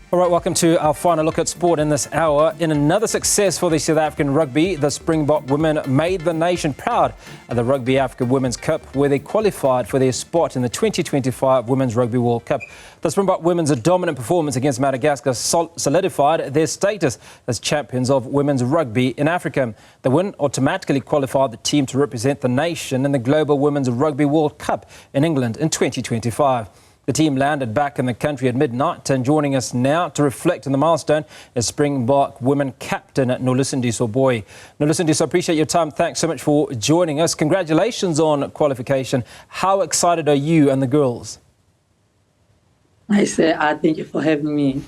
All right, welcome to our final look at sport in this hour. In another success for the South African rugby, the Springbok Women made the nation proud at the Rugby Africa Women's Cup, where they qualified for their spot in the 2025 Women's Rugby World Cup. The Springbok Women's dominant performance against Madagascar solidified their status as champions of women's rugby in Africa. The win automatically qualified the team to represent the nation in the Global Women's Rugby World Cup in England in 2025. The team landed back in the country at midnight, and joining us now to reflect on the milestone is Springbok Women captain Nolusindiso Booi. Nolusindiso, I appreciate your time. Thanks so much for joining us. Congratulations on qualification. How excited are you and the girls? I say, thank you for having me.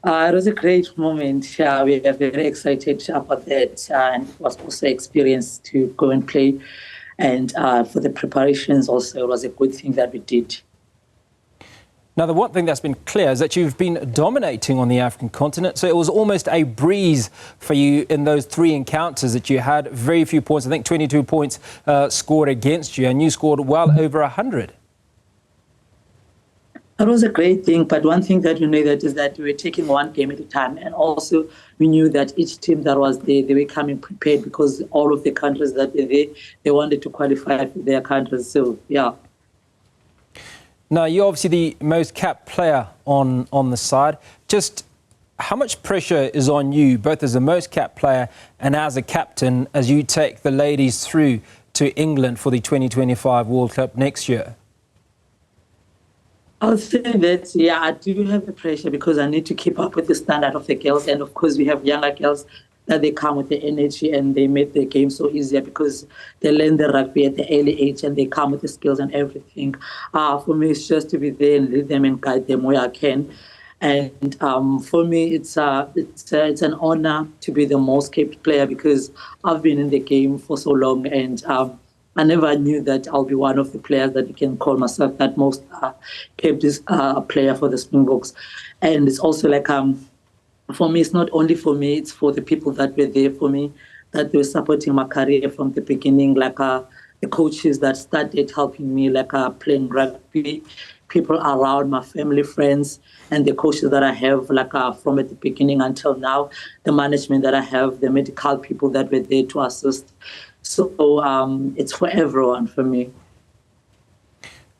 It was a great moment. We are very excited about that, and it was also an experience to go and play. And for the preparations also, it was a good thing that we did. Now, the one thing that's been clear is that you've been dominating on the African continent, so it was almost a breeze for you in those three encounters that you had. Very few points, I think 22 points scored against you, and you scored well over 100. That was a great thing, but one thing that we knew that is that we were taking one game at a time, and also we knew that each team that was there, they were coming prepared because all of the countries that were there, they wanted to qualify for their countries, so yeah. Now, you're obviously the most capped player on the side. Just how much pressure is on you, both as the most capped player and as a captain, as you take the ladies through to England for the 2025 World Cup next year? I would say that, yeah, I do have the pressure because I need to keep up with the standard of the girls. And of course, we have younger girls that they come with the energy and they make the game so easier because they learn the rugby at the early age and they come with the skills and everything. For me, it's just to be there and lead them and guide them where I can. And for me, it's an honor to be the most capped player because I've been in the game for so long, and I never knew that I'll be one of the players that you can call myself that most capped player for the Springboks. And it's also like for me, it's not only for me, it's for the people that were there for me, that were supporting my career from the beginning, like the coaches that started helping me, like playing rugby, people around, my family, friends, and the coaches that I have, like from at the beginning until now, the management that I have, the medical people that were there to assist. So it's for everyone, for me.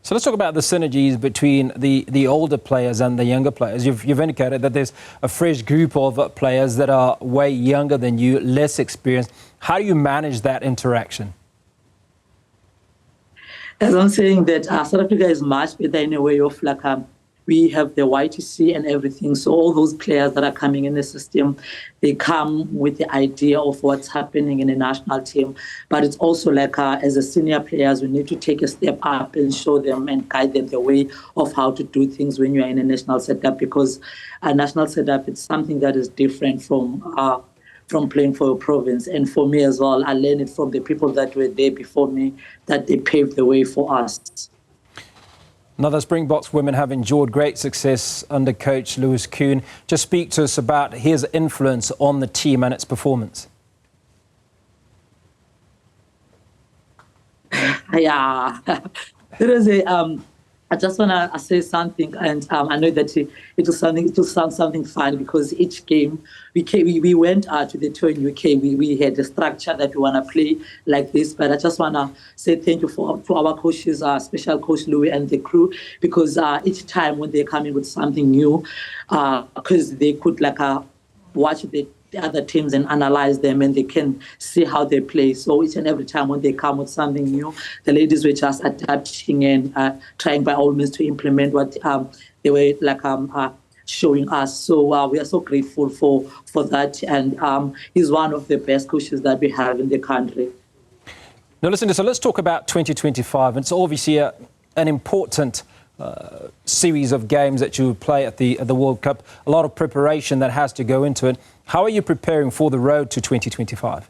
So let's talk about the synergies between the older players and the younger players. You've indicated that there's a fresh group of players that are way younger than you, less experienced. How do you manage that interaction? As I'm saying that South Africa is much better in a way of like we have the YTC and everything. So all those players that are coming in the system, they come with the idea of what's happening in the national team. But it's also like as a senior players, we need to take a step up and show them and guide them the way of how to do things when you're in a national setup, because a national setup is something that is different from playing for a province. And for me as well, I learned it from the people that were there before me, that they paved the way for us. Now, the Springboks women have enjoyed great success under coach Lewis Kuhn. Just speak to us about his influence on the team and its performance. Yeah, there is I just want to say something, and I know that it will sound something fun because each game we went to the tour in UK. We had a structure that we want to play like this, but I just want to say thank you to our coaches, special coach Louis and the crew, because each time when they come in with something new, because they could like watch the other teams and analyze them, and they can see how they play. So each and every time when they come with something new, the ladies were just adapting and trying by all means to implement what they were like showing us. So we are so grateful for that, and he's one of the best coaches that we have in the country. Now listen, so let's talk about 2025. It's obviously an important series of games that you play at the World Cup. A lot of preparation that has to go into it. How are you preparing for the road to 2025?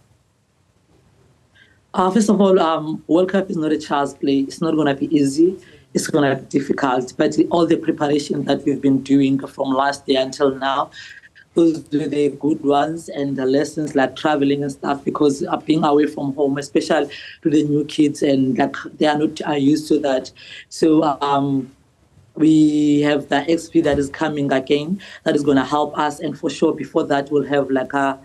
First of all, World Cup is not a child's play. It's not going to be easy. It's going to be difficult. But all the preparation that we've been doing from last year until now, those are the good ones, and the lessons like traveling and stuff, because being away from home, especially to the new kids, and like they are not used to that. So We have the XP that is coming again, that is going to help us. And for sure, before that, we'll have like a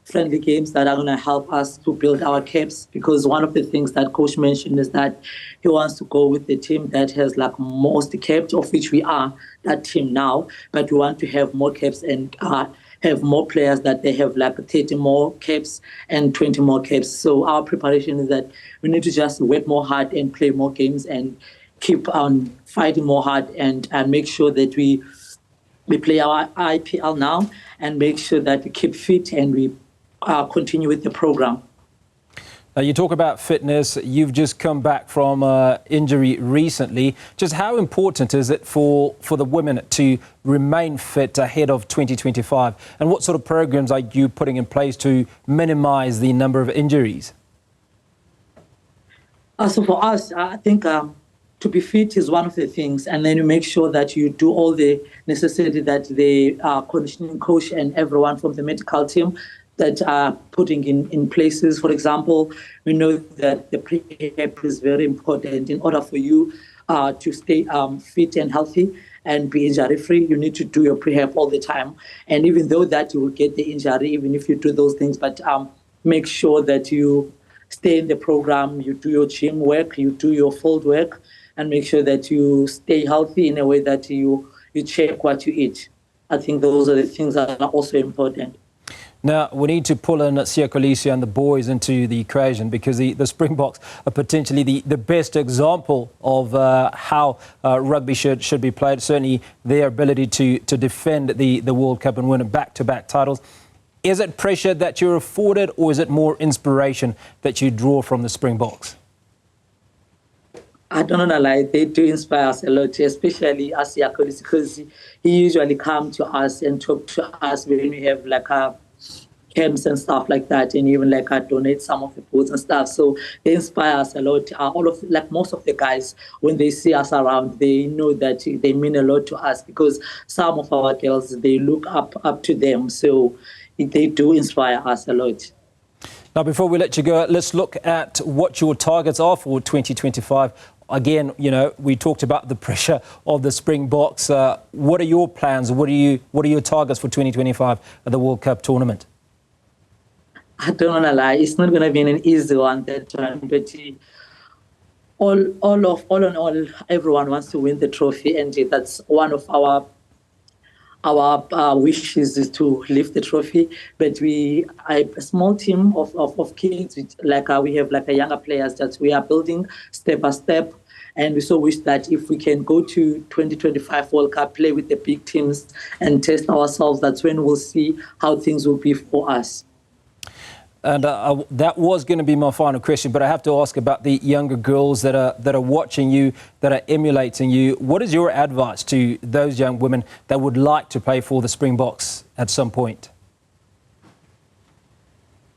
friendly games that are going to help us to build our caps, because one of the things that coach mentioned is that he wants to go with the team that has like most caps, of which we are that team now, but we want to have more caps and have more players that they have like 30 more caps and 20 more caps. So our preparation is that we need to just work more hard and play more games and keep on fighting more hard and make sure that we play our IPL now and make sure that we keep fit and we continue with the program. Now, you talk about fitness. You've just come back from injury recently. Just how important is it for the women to remain fit ahead of 2025? And what sort of programs are you putting in place to minimize the number of injuries? So for us, I think to be fit is one of the things, and then you make sure that you do all the necessity that the conditioning coach and everyone from the medical team that are putting in places. For example, we know that the prehab is very important. In order for you to stay fit and healthy and be injury-free, you need to do your prehab all the time. And even though that you will get the injury, even if you do those things, but make sure that you stay in the program, you do your gym work, you do your field work, and make sure that you stay healthy in a way that you check what you eat. I think those are the things that are also important. Now, we need to pull in Synergies and the boys into the equation, because the Springboks are potentially the best example of how rugby should be played. Certainly their ability to defend the World Cup and win back-to-back titles. Is it pressure that you're afforded, or is it more inspiration that you draw from the Springboks? I don't know, like, they do inspire us a lot, especially as Synergies, because he usually come to us and talk to us when we have like camps and stuff like that, and even like donate some of the foods and stuff. So they inspire us a lot. Most of the guys, when they see us around, they know that they mean a lot to us, because some of our girls, they look up to them. So they do inspire us a lot. Now, before we let you go, let's look at what your targets are for 2025. Again, you know, we talked about the pressure of the Springboks. What are your plans? What are your targets for 2025 at the World Cup tournament? I don't want to lie, it's not going to be an easy one, that one, but all in all, everyone wants to win the trophy, and that's one of our wishes, is to lift the trophy. But a small team of kids, we have like a younger players that we are building step by step. And we so wish that if we can go to 2025 World Cup, play with the big teams and test ourselves, that's when we'll see how things will be for us. And that was going to be my final question, but I have to ask about the younger girls that are watching you, that are emulating you. What is your advice to those young women that would like to play for the Springboks at some point?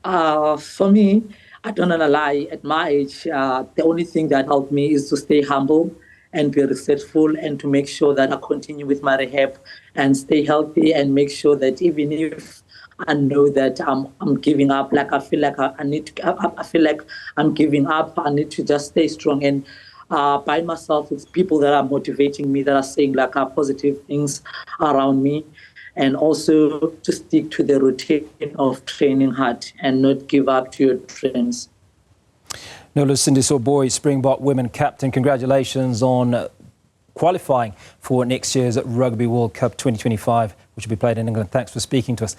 For me, I don't want to lie, at my age, the only thing that helped me is to stay humble and be respectful, and to make sure that I continue with my rehab and stay healthy, and make sure that even if I know that I'm giving up, like I feel like I feel like I'm giving up, I need to just stay strong and bind myself with people that are motivating me, that are saying like positive things around me, and also to stick to the routine of training hard and not give up to your dreams. Nolusindiso Booi, Springbok Women captain, congratulations on qualifying for next year's Rugby World Cup 2025, which will be played in England. Thanks for speaking to us.